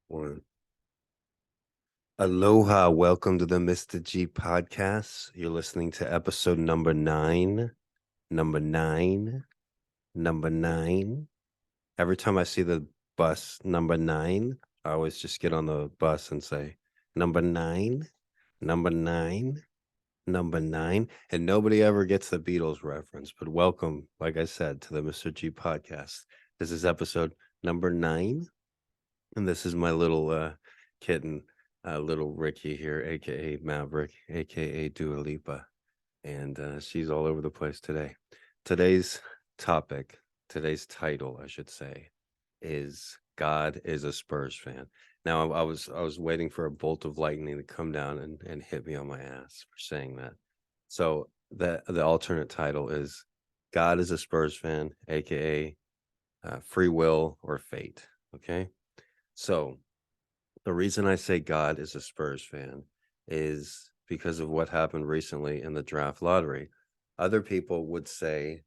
One. Aloha, welcome to the Mr.G podcast. You're listening to episode number 9. Number 9. Number 9. Every time I see the bus number 9, I always just get on the bus and say, number 9, number 9, number 9. And nobody ever gets the Beatles reference. But welcome, like I said, to the Mr.G podcast. This is episode number 9. And this is my little kitten, little Ricky here, aka Maverick, aka Dua Lipa, and she's all over the place today. Today's topic, today's title, I should say, is God is a Spurs fan. Now, I was waiting for a bolt of lightning to come down and hit me on my ass for saying that. So the alternate title is God is a Spurs fan, aka free will or fate. Okay. So the reason I say God is a Spurs fan is because of what happened recently in the draft lottery. Other people would say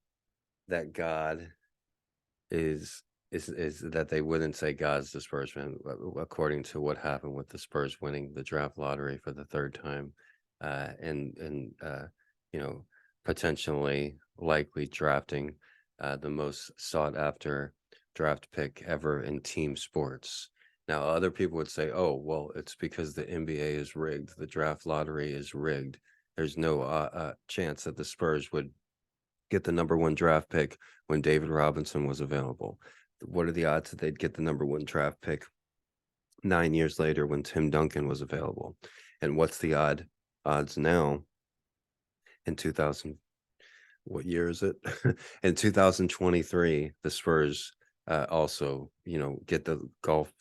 that God is that they wouldn't say God's the Spurs fan, according to what happened with the Spurs winning the draft lottery for the third time, and potentially likely drafting the most sought after draft pick ever in team sports. Now, other people would say, oh, well, it's because the NBA is rigged. The draft lottery is rigged. There's no chance that the Spurs would get the number 1 draft pick when David Robinson was available. What are the odds that they'd get the number 1 draft pick 9 years later when Tim Duncan was available? And what's the odds now in 2000? What year is it? In 2023, the Spurs also, get the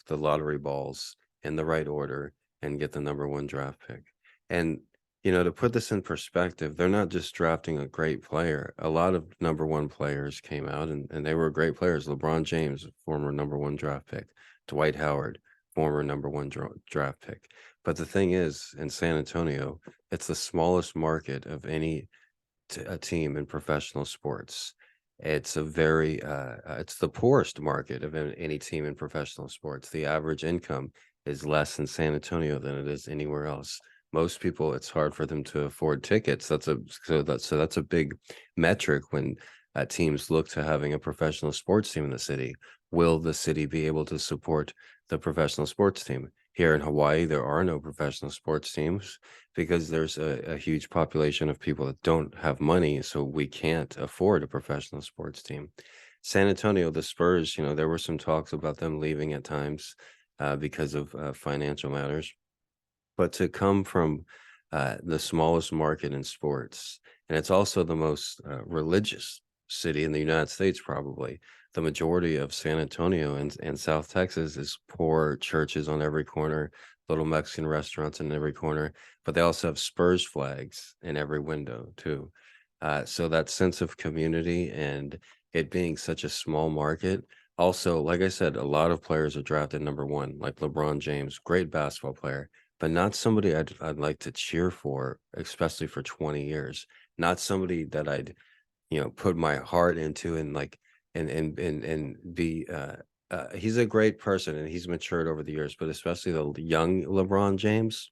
lottery balls in the right order and get the number 1 draft pick. And, to put this in perspective, they're not just drafting a great player. A lot of number 1 players came out and they were great players. LeBron James, former number 1 draft pick. Dwight Howard, former number 1 draft pick. But the thing is, in San Antonio, it's the smallest market of any a team in professional sports. It's a very it's the poorest market of any team in professional sports. The average income is less in San Antonio than it is anywhere else. Most people, it's hard for them to afford tickets. That's a big metric when teams look to having a professional sports team in the city. Will the city be able to support the professional sports team? Here in Hawaii, there are no professional sports teams because there's a huge population of people that don't have money, so we can't afford a professional sports team. San Antonio, the Spurs, there were some talks about them leaving at times because of financial matters. But to come from the smallest market in sports, and it's also the most religious city in the United States, probably. The majority of San Antonio and South Texas is poor churches on every corner, little Mexican restaurants in every corner, but they also have Spurs flags in every window too. So that sense of community and it being such a small market. Also, like I said, a lot of players are drafted number 1, like LeBron James, great basketball player, but not somebody I'd like to cheer for, especially for 20 years. Not somebody that I'd put my heart into and like and be he's a great person and he's matured over the years, but especially the young LeBron James,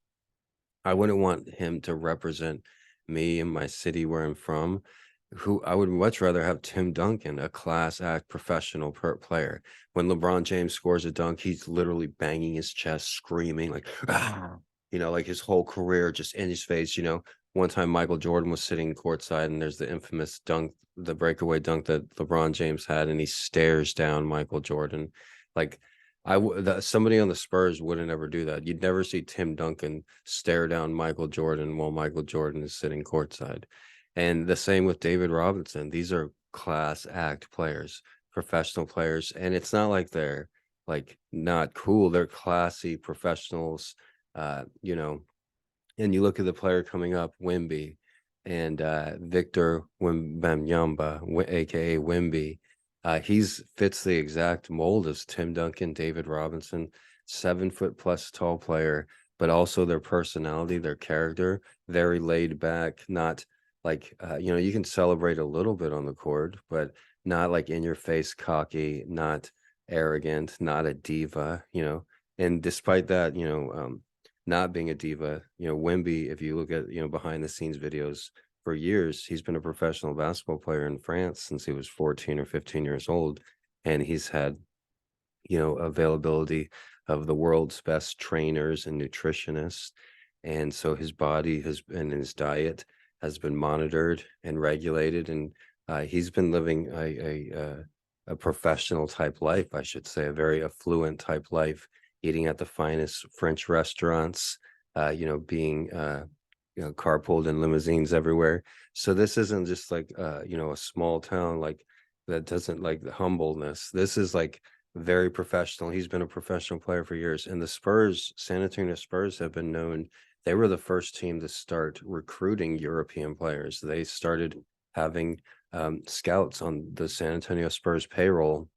I wouldn't want him to represent me and my city where I'm from. Who I would much rather have Tim Duncan, a class act professional player. When LeBron James scores a dunk, he's literally banging his chest, screaming like, ah, like his whole career just in his face. One time Michael Jordan was sitting courtside and there's the infamous dunk, the breakaway dunk that LeBron James had, and he stares down Michael Jordan. Like somebody on the Spurs wouldn't ever do that. You'd never see Tim Duncan stare down Michael Jordan while Michael Jordan is sitting courtside. And the same with David Robinson. These are class act players, professional players. And it's not like they're like not cool. They're classy professionals, and you look at the player coming up, Wemby, and Victor Wembanyama, aka Wemby. He's fits the exact mold as Tim Duncan, David Robinson, 7 foot plus tall player, but also their personality, their character, very laid back, not like you can celebrate a little bit on the court, but not like in your face cocky, not arrogant, not a diva, And despite that, not being a diva, Wemby, if you look at, behind the scenes videos, for years, he's been a professional basketball player in France since he was 14 or 15 years old. And he's had, availability of the world's best trainers and nutritionists. And so his body has been, his diet has been monitored and regulated. And he's been living a professional type life, I should say, a very affluent type life, eating at the finest French restaurants, being, carpooled in limousines everywhere. So this isn't just like, a small town like that doesn't like the humbleness. This is like very professional. He's been a professional player for years. And the Spurs, San Antonio Spurs, have been known. They were the first team to start recruiting European players. They started having scouts on the San Antonio Spurs payroll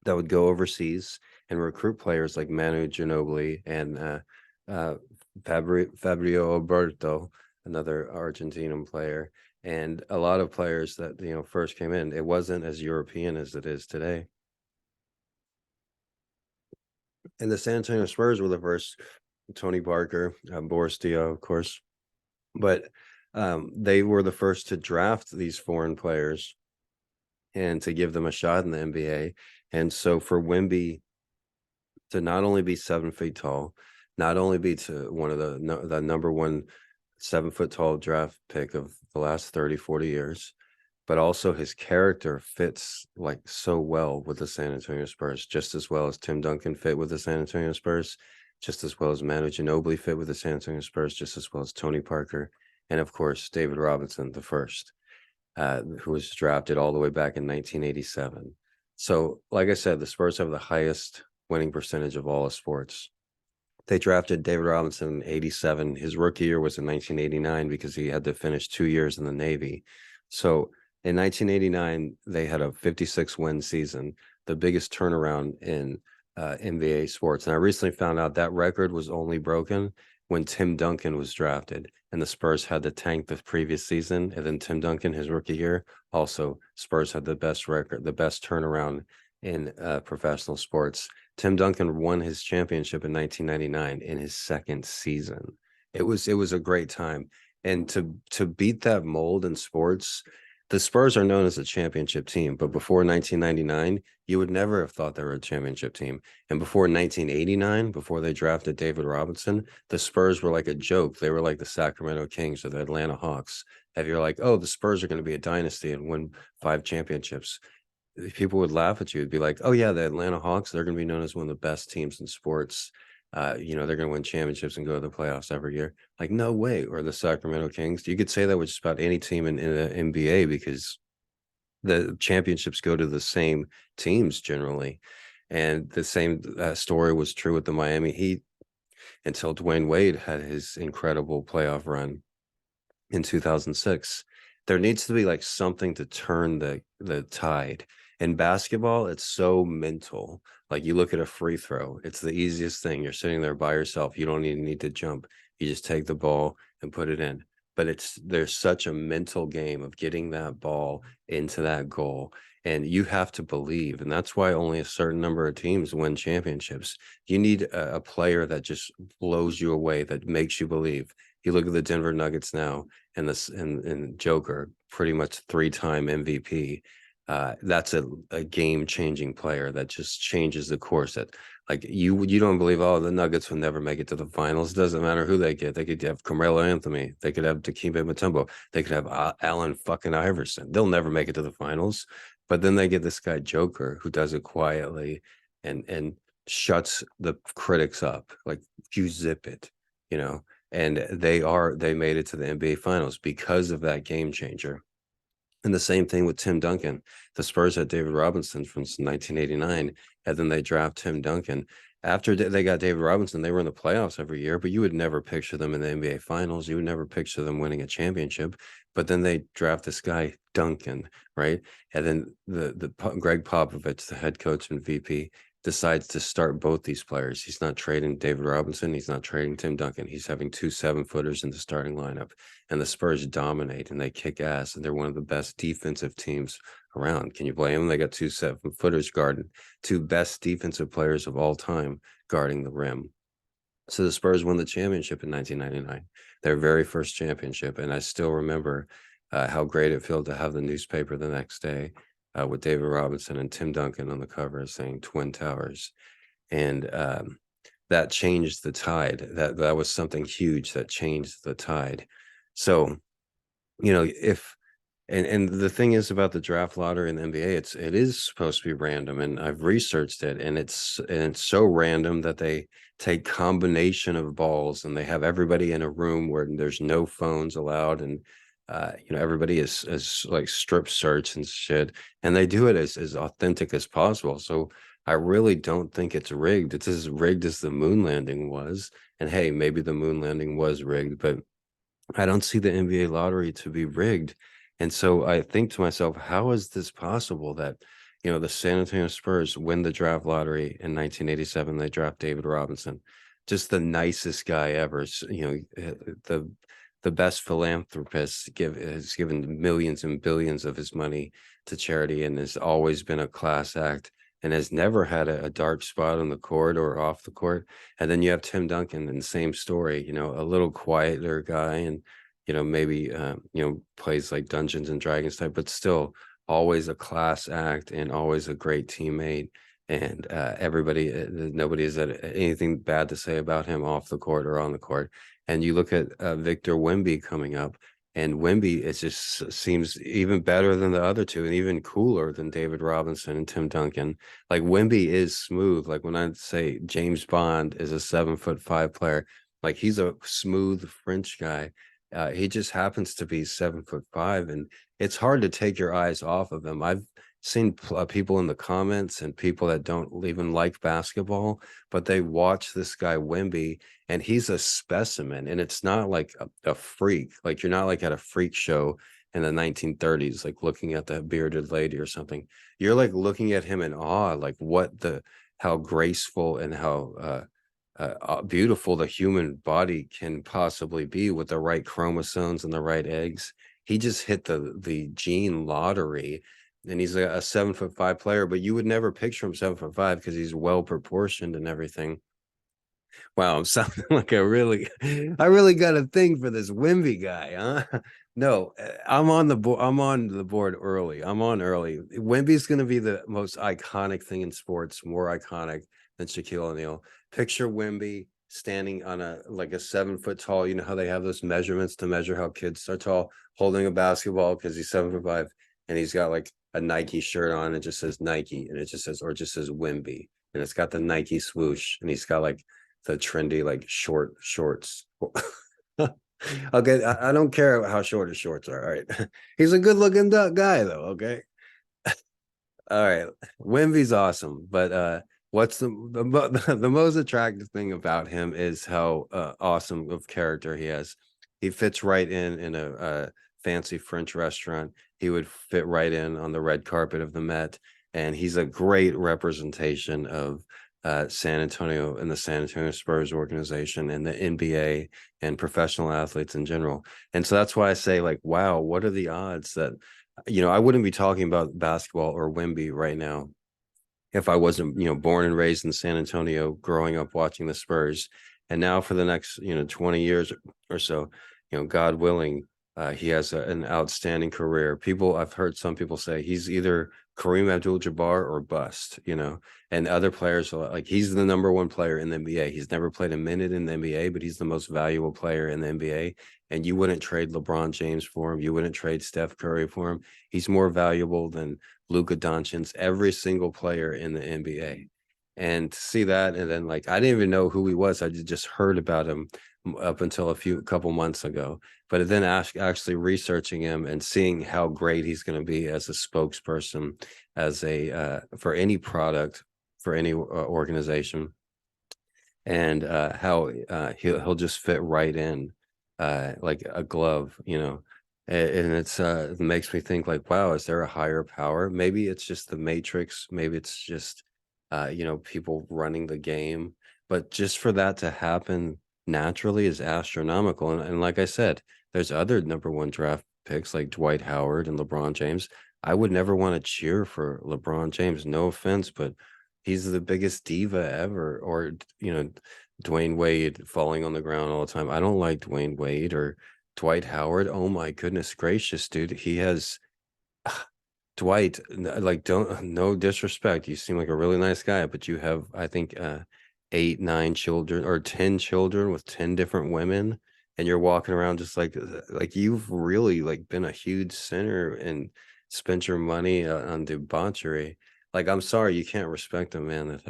that would go overseas and recruit players like Manu Ginobili and uh, Fabio Alberto, another Argentinian player, and a lot of players that first came in. It wasn't as European as it is today. And the San Antonio Spurs were the first. Tony Parker, Boris Dio, of course, but they were the first to draft these foreign players and to give them a shot in the NBA. And so for Wemby to not only be 7 feet tall, not only be to one of the number one 7 foot tall draft pick of the last 30, 40 years, but also his character fits like so well with the San Antonio Spurs, just as well as Tim Duncan fit with the San Antonio Spurs, just as well as Manu Ginobili fit with the San Antonio Spurs, just as well as Tony Parker, and of course David Robinson, the first, who was drafted all the way back in 1987. So, like I said, the Spurs have the highest winning percentage of all sports. They drafted David Robinson in 87. His rookie year was in 1989 because he had to finish 2 years in the Navy. So in 1989, they had a 56-win season, the biggest turnaround in NBA sports. And I recently found out that record was only broken when Tim Duncan was drafted, and the Spurs had to tank the previous season. And then Tim Duncan, his rookie year, also Spurs had the best record, the best turnaround in professional sports. Tim Duncan won his championship in 1999 in his second season. It was a great time. And to beat that mold in sports, the Spurs are known as a championship team, but before 1999, you would never have thought they were a championship team. And before 1989, before they drafted David Robinson, the Spurs were like a joke. They were like the Sacramento Kings or the Atlanta Hawks. If you're like, oh, the Spurs are going to be a dynasty and win 5 championships, people would laugh at you. It'd be like, oh yeah, the Atlanta Hawks, they're going to be known as one of the best teams in sports. They're going to win championships and go to the playoffs every year. Like, no way. Or the Sacramento Kings. You could say that with just about any team in the NBA because the championships go to the same teams generally. And the same story was true with the Miami Heat until Dwayne Wade had his incredible playoff run in 2006. There needs to be like something to turn the tide. In basketball, it's so mental. Like you look at a free throw, it's the easiest thing. You're sitting there by yourself. You don't even need to jump. You just take the ball and put it in. But there's such a mental game of getting that ball into that goal. And you have to believe. And that's why only a certain number of teams win championships. You need a player that just blows you away, that makes you believe. You look at the Denver Nuggets now, and this and Joker, pretty much 3-time MVP. That's a game-changing player that just changes the course. That like you don't believe, oh, the Nuggets will never make it to the finals. Doesn't matter who they get. They could have Carmelo Anthony. They could have Dikembe Mutombo. They could have Allen fucking Iverson. They'll never make it to the finals. But then they get this guy Joker who does it quietly and shuts the critics up. Like you zip it, and they made it to the NBA finals because of that game changer. And the same thing with Tim Duncan. The Spurs had David Robinson from 1989, and then they draft Tim Duncan. After they got David Robinson, they were in the playoffs every year, but you would never picture them in the NBA finals. You would never picture them winning a championship. But then they draft this guy, Duncan, right? And then the Greg Popovich, the head coach and VP, decides to start both these players. He's not trading David Robinson. He's not trading Tim Duncan. He's having 2 7-footers in the starting lineup. And the Spurs dominate and they kick ass. And they're one of the best defensive teams around. Can you blame them? They got 2 7-footers guarding 2 best defensive players of all time guarding the rim. So the Spurs won the championship in 1999, their very first championship. And I still remember how great it felt to have the newspaper the next day with David Robinson and Tim Duncan on the cover saying Twin Towers. And that changed the tide. That was something huge that changed the tide. So, if and the thing is about the draft lottery in the NBA, it is supposed to be random, and I've researched it, and it's so random that they take combination of balls and they have everybody in a room where there's no phones allowed, and everybody is like strip search and shit, and they do it as authentic as possible. So I really don't think it's rigged. It's as rigged as the moon landing was, and hey, maybe the moon landing was rigged, but I don't see the NBA lottery to be rigged. And so I think to myself, how is this possible that, the San Antonio Spurs win the draft lottery in 1987? They draft David Robinson, just the nicest guy ever. The best philanthropist has given millions and billions of his money to charity and has always been a class act and has never had a dark spot on the court or off the court. And then you have Tim Duncan in the same story, a little quieter guy and, maybe, plays like Dungeons and Dragons type, but still always a class act and always a great teammate. And nobody has had anything bad to say about him off the court or on the court. And you look at Victor Wemby coming up, and Wemby, it just seems even better than the other two and even cooler than David Robinson and Tim Duncan. Like Wemby is smooth. Like when I say James Bond is a 7'5" player, like he's a smooth French guy. He just happens to be 7'5", and it's hard to take your eyes off of him. I've seen people in the comments and people that don't even like basketball, but they watch this guy Wemby, and he's a specimen. And it's not like a freak. Like you're not like at a freak show in the 1930s, like looking at the bearded lady or something. You're like looking at him in awe, like how graceful and how beautiful the human body can possibly be with the right chromosomes and the right eggs. He just hit the gene lottery, and he's a 7'5" player, but you would never picture him 7'5" because he's well proportioned and everything. Wow, I'm sounding like I really got a thing for this Wimby guy, huh? No, I'm on the board. I'm on the board early. I'm on early. Wimby's going to be the most iconic thing in sports, more iconic than Shaquille O'Neal. Picture Wimby standing on a 7 foot tall. You know how they have those measurements to measure how kids are tall, holding a basketball because he's 7'5", and he's got like a Nike shirt on. It just says Nike, and it just says Wimby, and it's got the Nike swoosh, and he's got like the trendy like short shorts. Okay, I don't care how short his shorts are. All right, he's a good looking guy though. Okay, all right, Wemby's awesome, but what's the most attractive thing about him is how awesome of character he has. He fits right in a fancy French restaurant. He would fit right in on the red carpet of the Met, and he's a great representation of San Antonio and the San Antonio Spurs organization and the NBA and professional athletes in general. And so that's why I say, like, wow, what are the odds that, I wouldn't be talking about basketball or Wemby right now if I wasn't, born and raised in San Antonio, growing up watching the Spurs. And now for the next, 20 years or so, God willing, he has an outstanding career. I've heard some people say he's either Kareem Abdul-Jabbar or bust, and other players are like, he's the number one player in the NBA. He's never played a minute in the NBA, but he's the most valuable player in the NBA. And you wouldn't trade LeBron James for him. You wouldn't trade Steph Curry for him. He's more valuable than Luka Doncic, every single player in the NBA. And to see that, and then like I didn't even know who he was. I just heard about him up until a couple months ago. But then actually researching him and seeing how great he's going to be as a spokesperson, as a for any product, for any organization, and how he'll just fit right in like a glove, and it makes me think like, wow, is there a higher power? Maybe it's just the Matrix, maybe it's just people running the game, but just for that to happen naturally is astronomical. And like I said, there's other number one draft picks like Dwight Howard and LeBron James. I would never want to cheer for LeBron James, no offense, but he's the biggest diva ever. Or, Dwayne Wade falling on the ground all the time. I don't like Dwayne Wade or Dwight Howard. Oh my goodness gracious, dude. He has Dwight, like, don't, no disrespect. You seem like a really nice guy, but you have, I think, 8, 9 children or 10 children with 10 different women, and you're walking around just like you've really like been a huge sinner and spent your money on debauchery. Like, I'm sorry, you can't respect a man that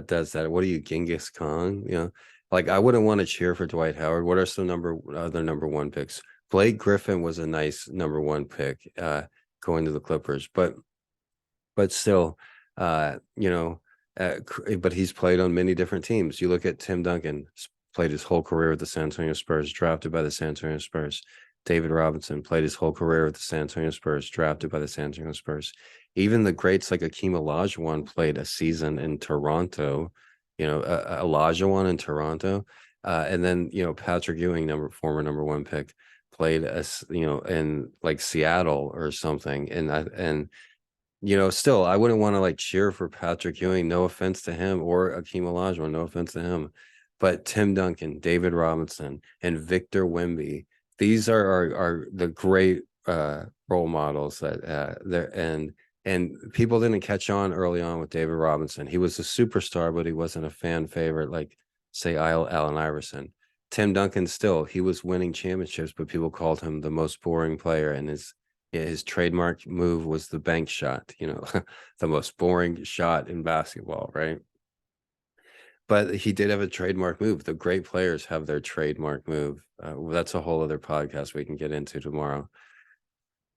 does that. What are you, Genghis Khan? Like, I wouldn't want to cheer for Dwight Howard. What are some other number one picks? Blake Griffin was a nice number one pick. Going to the Clippers, but still, but he's played on many different teams. You look at Tim Duncan, played his whole career with the San Antonio Spurs, drafted by the San Antonio Spurs. David Robinson played his whole career with the San Antonio Spurs, drafted by the San Antonio Spurs. Even the greats like Akeem Olajuwon played a season in Toronto. Olajuwon in Toronto, and then Patrick Ewing, former number one pick, played as in like Seattle or something, and still I wouldn't want to like cheer for Patrick Ewing, no offense to him, or Akeem Olajuwon, no offense to him, but Tim Duncan, David Robinson, and Victor Wemby, these are the great role models that there, and people didn't catch on early on with David Robinson. He was a superstar, but he wasn't a fan favorite like, say, Allen Iverson. Tim Duncan, still, he was winning championships, but people called him the most boring player, and his trademark move was the bank shot, the most boring shot in basketball, right? But he did have a trademark move. The great players have their trademark move. That's a whole other podcast we can get into tomorrow.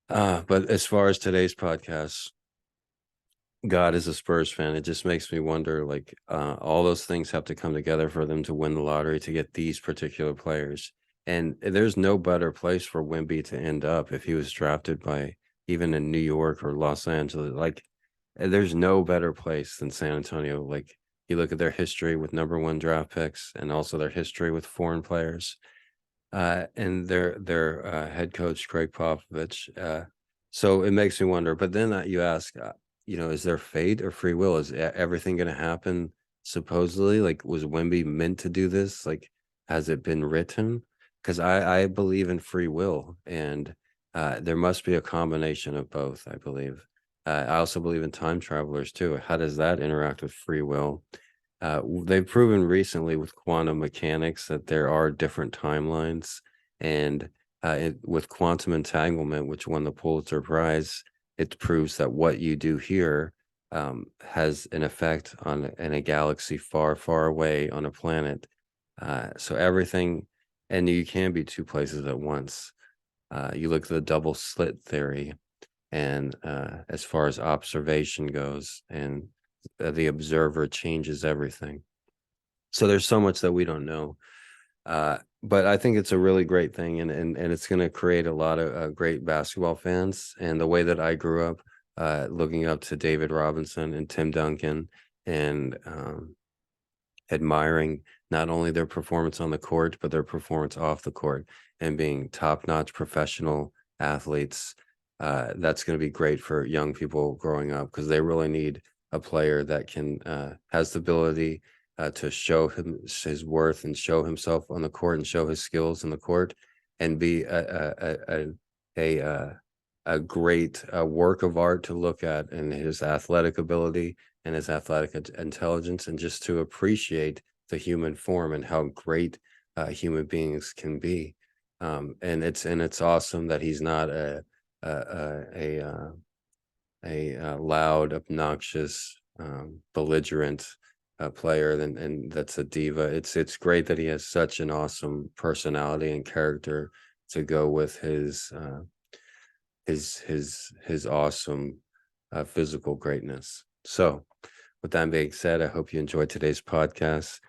But as far as today's podcast, God is a Spurs fan. It just makes me wonder, like, all those things have to come together for them to win the lottery to get these particular players. And there's no better place for Wemby to end up if he was drafted by even in New York or Los Angeles. Like, there's no better place than San Antonio. Like, you look at their history with number one draft picks and also their history with foreign players, and their head coach, Greg Popovich. So it makes me wonder. But then you ask, is there fate or free will? Is everything going to happen supposedly? Like, was Wemby meant to do this? Like, has it been written? Because I believe in free will, and there must be a combination of both, I believe. I also believe in time travelers too. How does that interact with free will? They've proven recently with quantum mechanics that there are different timelines, and with quantum entanglement, which won the Pulitzer Prize, it proves that what you do here has an effect in a galaxy far, far away on a planet. So everything, and you can be two places at once. You look at the double slit theory, and as far as observation goes, and the observer changes everything. So there's so much that we don't know. But I think it's a really great thing, and it's going to create a lot of great basketball fans. And the way that I grew up, looking up to David Robinson and Tim Duncan, and admiring not only their performance on the court, but their performance off the court, and being top-notch professional athletes. That's going to be great for young people growing up, because they really need a player that can has the ability to show his worth and show himself on the court and show his skills in the court, and be a great work of art to look at, and his athletic ability and his athletic intelligence, and just to appreciate the human form and how great human beings can be. And it's awesome that he's not a loud, obnoxious, belligerent player, and that's a diva. It's great that he has such an awesome personality and character to go with his awesome physical greatness. So with that being said, I hope you enjoyed today's podcast.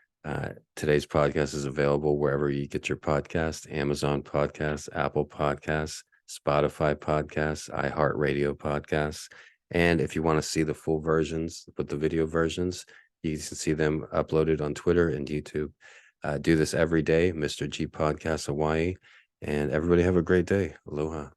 Today's podcast is available wherever you get your podcast: Amazon Podcasts, Apple Podcasts, Spotify Podcasts, iHeartRadio Podcasts. And if you want to see the full versions with the video versions, you can see them uploaded on Twitter and YouTube. Do this every day, Mr. G Podcast Hawaii. And everybody have a great day. Aloha.